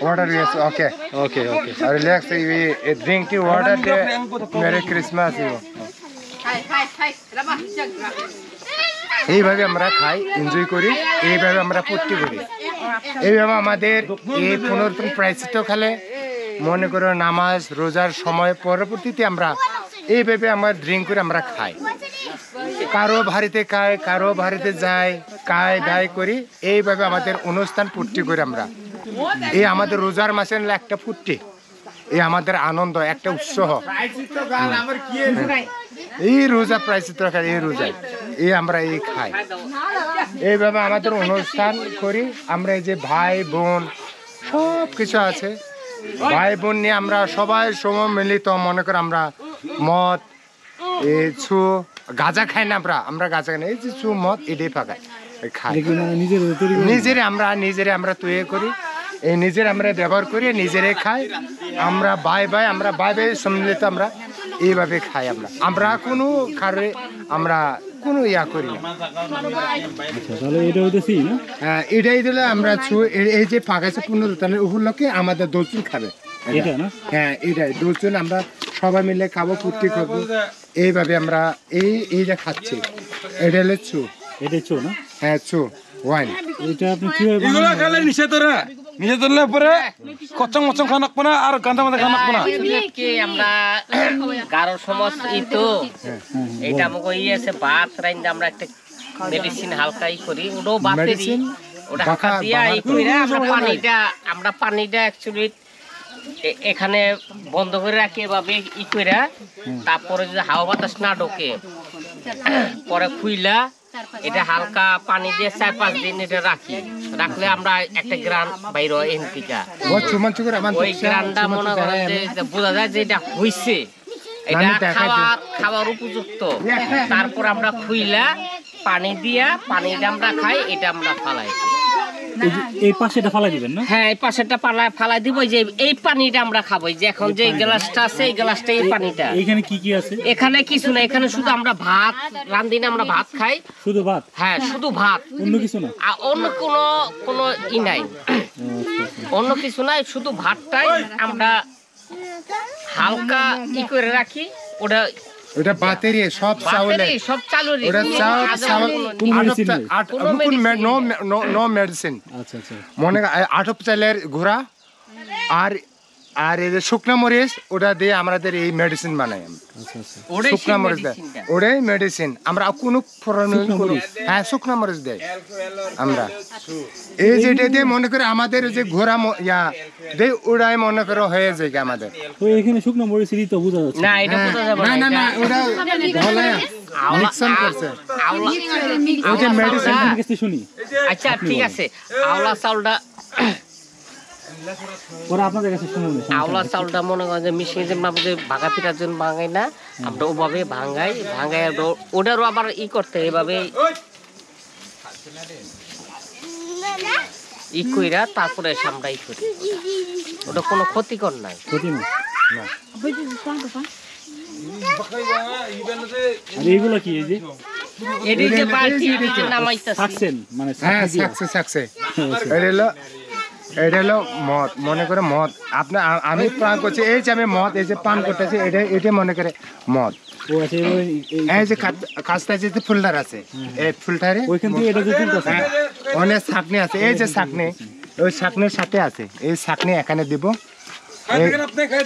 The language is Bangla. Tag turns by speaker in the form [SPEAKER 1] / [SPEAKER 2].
[SPEAKER 1] Water, yes, okay.
[SPEAKER 2] Okay.
[SPEAKER 1] Relax, we drink the water. Merry Christmas. এইভাবে আমরা খাই, এনজয় করি, এইভাবে আমরা ফুর্তি করি। এইভাবে আমাদের এই পুনর্তন প্রায়শ্চিত্ত খেলে মনে করো নামাজ রোজার সময় পরবর্তীতে আমরা এইভাবে আমরা ড্রিঙ্ক করে আমরা খাই। কারো বাড়িতে খাই, কারো বাড়িতে যাই, খাই দায় করি। এইভাবে আমাদের অনুষ্ঠান ফুর্তি করি আমরা। এই আমাদের রোজার মাসের একটা ফুর্তি, এই আমাদের আনন্দ, একটা উৎসাহ। এই রোজা প্রায়শ্চিত্ত খাই, এই রোজায় এই আমরা এই খাই। এইভাবে আমাদের অনুষ্ঠান করি আমরা। এই যে ভাই বোন সব কিছু আছে, ভাই বোন নিয়ে আমরা সবাই সময় মিলিত মনে করি আমরা মদ ছু গাঁজা খাই না, আমরা গাঁজা খাই না, এই যে ছু মদ এটাই পাকাই খাই। নিজেরে আমরা তৈরি করি, এই নিজের আমরা ব্যবহার করি, নিজেরাই খাই আমরা। ভাই সম্মিলিত আমরা এইভাবে খাই। আমরা কোনো কারণে আমরা কোনো ইয়া করি না। হ্যাঁ, এটাই দিলে আমরা এই যে পাকাইছে পুনরুত্থানের উপলক্ষে আমাদের দোলচুন খাবে। হ্যাঁ, এটাই দোলচুন আমরা সবাই মিলে খাবো, ফুর্তি করবো। এইভাবে আমরা এইটা খাচ্ছি। এটা হলে চু না? হ্যাঁ, চু ওয়াইন। এটা আপনি কিভাবে খেলে নিষেধ পরে কচং মচং খাওয়া নাকবো না আর গাঁদা মাথা খাওয়া নাকবো না।
[SPEAKER 3] আমরা গারো সমাজ তো এটা আমাকে আছে ভাত রাইন্দা আমরা একটা মেডিসিন হালকাই করি, ওটাও বাতেরই, ওটা হালকা দিয়া আমরা পানিটা অ্যাকচুয়ালি এখানে বন্ধ করে রাখি এভাবে করে, তারপরে যদি হাওয়া বাতাস না ঢোকে পরে খুইলা এটা হালকা পানি দিয়ে 4-5 দিন এটা রাখলে আমরা একটা গ্রান বাইর এনপিকা ওই গ্রানটা মনে করেন যে বোঝা যায় যে এটা হইছে, এটা খাওয়ার উপযুক্ত। তারপর আমরা খুইলা পানি দিয়া পানিটা আমরা খাই, এটা আমরা ফালাই।
[SPEAKER 2] এই পাশেটা ফালাই দিবেন না?
[SPEAKER 3] হ্যাঁ, এই পাশেটা ফালাই দিব। যে এই পানিটা আমরা খাবো, যে এখন যে গ্লাসটা আছে এই গ্লাসটা এই পানিটা।
[SPEAKER 2] এখানে কি আছে?
[SPEAKER 3] এখানে কিছু না, এখানে শুধু আমরা ভাত রান্দিনে আমরা ভাত খাই।
[SPEAKER 2] শুধু ভাত?
[SPEAKER 3] হ্যাঁ, শুধু ভাত,
[SPEAKER 2] অন্য কিছু না?
[SPEAKER 3] অন্য কোনো ই নাই, অন্য কিছু নাই, শুধু ভাতটাই আমরা হালকা ই করে রাখি।
[SPEAKER 1] ওটা বাতেরি সব চাউলের, ওটা চাউল নো মেডিসিন। মনে আটপ চালের ঘোড়া আর এই যে শুকনা মরিচ, ওটা দিয়ে আমাদের এই মেডিসিন বানাই। শুকনা মরিচ দেয়, ওটাই মেডিসিন। আমরা কোনো হ্যাঁ শুকনা মরিচ দেয় আমরা। এই যেটা দিয়ে মনে করে আমাদের যে ঘোড়া ইয়া দেয়, ওটাই মনে করে হয়ে যায় আমাদের।
[SPEAKER 2] এখানে শুকনা মরিচ তো বোঝা যাচ্ছে
[SPEAKER 3] না, এটা বোঝা যাবে না।
[SPEAKER 1] না, ওটা মিক্সন করছে, ওটা মেডিসিন
[SPEAKER 2] কাছে শুনি।
[SPEAKER 3] আচ্ছা, ঠিক আছে। আওলা চাউলটা
[SPEAKER 2] পরে আপনাদের কাছে শুনুন।
[SPEAKER 3] আওলা চাউলটা মনে করেন যে মিশিয়ে যে আমাদের ভাঙা পিঠার জন্য ভাঙাই না, আমরা ওভাবে ভাঙাই ওটারও আবার ই করতে এভাবে ই কইরা তারপরে আমরা ই করি। ওটা কোনো ক্ষতিকর নাই।
[SPEAKER 2] ক্ষতি না। আর এগুলো কি? এই যে
[SPEAKER 3] এটি যে বালতি নিচে নামাইতাছি
[SPEAKER 2] সাকসেন, মানে
[SPEAKER 1] হ্যাঁ সাকসে এটা হলো মদ। মনে করে মদ আমি পান করছি, এই যে আমি মদ এই যে পান করতেছি, এটা মনে করে মদ। এই যে কাজটা যে ফুলটার আছে, এই ফুলটারে অনেক ছাকনি আছে, এই যে ছাকনি, ওই ছাকনির সাথে আছে এই ছাকনি এখানে দিব।